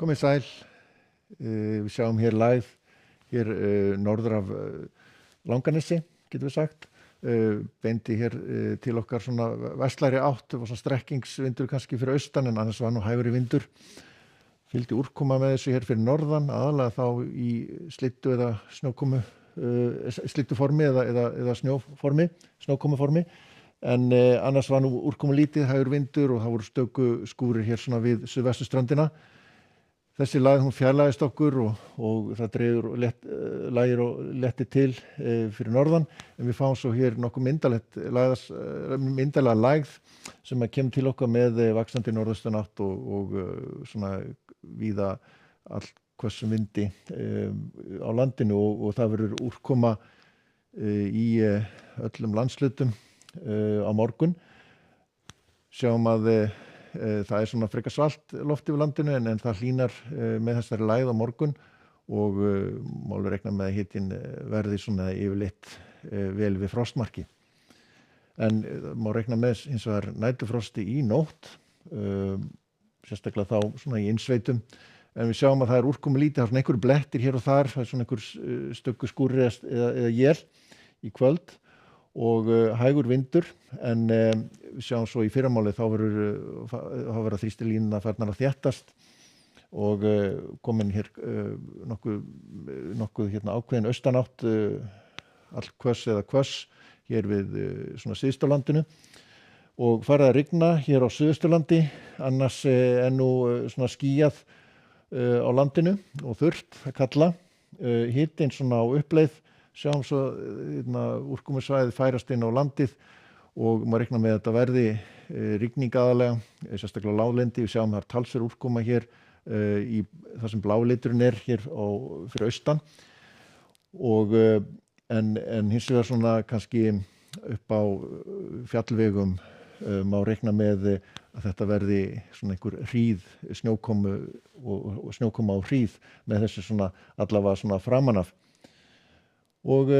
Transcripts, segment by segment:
Komið sæl, við sjáum hér live, hér norður af Langanesi, getum við sagt. Beindi hér til okkar svona vestlæri átt, var svona strekkingsvindur kannski fyrir austan, en annars var nú hægari vindur. Fylgdi úrkoma með þessu hér fyrir norðan, aðalega þá í slyddu eða snjókomu, slydduformi eða snjókomuformi. En annars var nú úrkomu lítið, hægur vindur og það voru stöku skúrir hér svona við suðvesturströndina. Þessi lægð hún fjarlægist okkur og það dregur lægir og letti til fyrir norðan, en við fáum svo hér nokkuð myndarlega lægð sem kemur til okkar með vaxandi norðaustanátt og svona víða allhvössum vindi á landinu og það verður úrkoma í öllum landshlutum á morgun. Sjáum að það er svona frekar svalt loft yfir landinu en það hlýnar með þessari lægð á morgun og má alveg reikna með að hitinn verði svona yfirleitt vel við frostmarki. En má reikna með hins vegar næturfrosti í nótt, sérstaklega þá svona í innsveitum. En við sjáum að það er úrkomu lítið, það er svona einhverjir blettir hér og þar, það er svona einhver stöku skúrir eða él í kvöld og hægur vindur, en við sjáum svo í fyrramáli þá verða þrýstilínurnar farnar að þéttast og komin hér nokkuð hérna ákveðin austanátt, allhvöss eða hvöss hér við svona syðsturlandinu og farið að rigna hér á Suðausturlandi, annars nú svona skýjað á landinu og þurrt að kalla, hitinn svona á uppleið. Sjáum svo úrkomusvæðið færast inn á landið og maður reikna með að þetta verði rigning aðalega, sérstaklega láglendi. Við sjáum það talsverð úrkoma hér í það sem bláliturinn er hér fyrir austan og en hins vegar svona kannski upp á fjallvegum má reikna með að þetta verði svona einhver hríð snjókomu og snjókoma á hríð með þessu svona allavega svona framan af. Og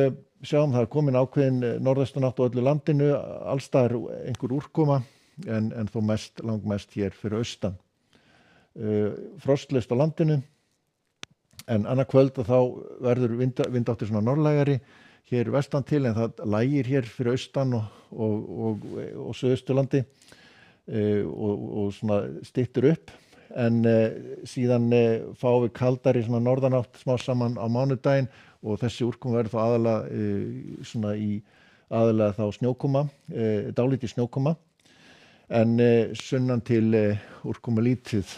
sjáum það komin ákveðin norðaustanátt á öllu landinu, allstaðar einhver úrkoma en þó langmest hér fyrir austan. Frostlaust á landinu, en annað kvöld þá verður vindáttir svona norðlægari hér vestan til, en það lægir hér fyrir austan og Suðausturlandi og svona styttur upp. En síðan fáum við kaldari svona norðanátt smá saman á mánudaginn og þessi úrkoma verður þá aðalega þá snjókoma, dálítið snjókoma, en sunnan til úrkoma lítið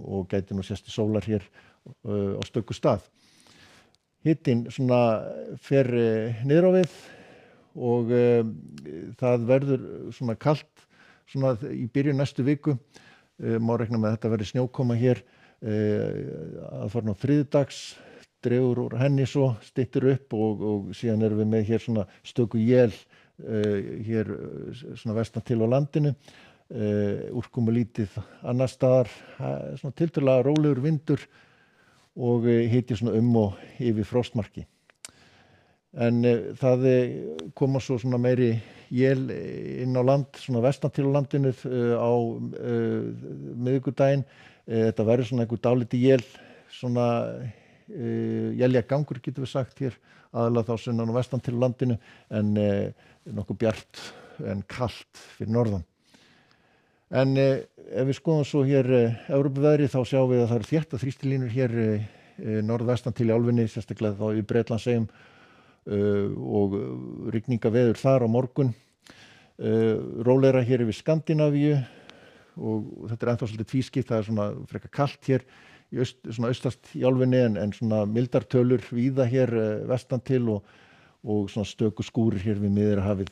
og gæti nú sést í sólar hér á stöku stað. Hitinn svona fer niður á við og það verður svona kalt svona í byrjun næstu viku. Má reikna með að þetta verði snjókoma hér aðfarna á þriðjudags, dregur úr henni svo, styttir upp og síðan erum við með hér svona stöku él hér svona vestan til á landinu, úrkomu lítið annars staðar, svona tiltölulega rólegur vindur og hiti svona og yfir frostmarki. En það koma svo svona meiri él inn á land, svona vestan til á landinu á miðvikudaginn. Þetta verður svona einhver dálítið él, svona éljagangur getum við sagt hér, aðalega þá sunnan og vestan til á landinu, en nokkuð bjart en kalt fyrir norðan. En ef við skoðum svo hér Evrópuveðrið þá sjáum við að það eru þéttar þrýstilínur hér norðvestan til í álfunni, sérstaklega þá í Bretlandseyjum og rigningaveður þar á morgun. Rólegra hér yfir Skandinavíu og þetta er ennþá svolítið tvískipt, það er svona frekar kalt hér svona austast í álfunni en svona mildar tölur víða hér vestan til og svona stöku skúrir hér við Miðjarðarhafið.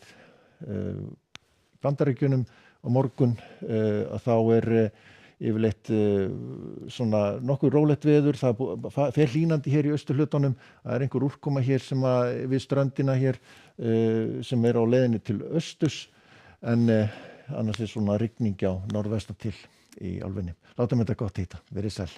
Bandaríkjunum á morgun að þá er yfirleitt svona nokkuð rólegt veður, það fer hlýnandi hér í austurhlutanum, það er einhver úrkoma hér sem við ströndina hér sem er á leiðinni til austurs, en annars er svona rigning á norðvestan til í álfunni. Látum þetta gott heita, verið sæl.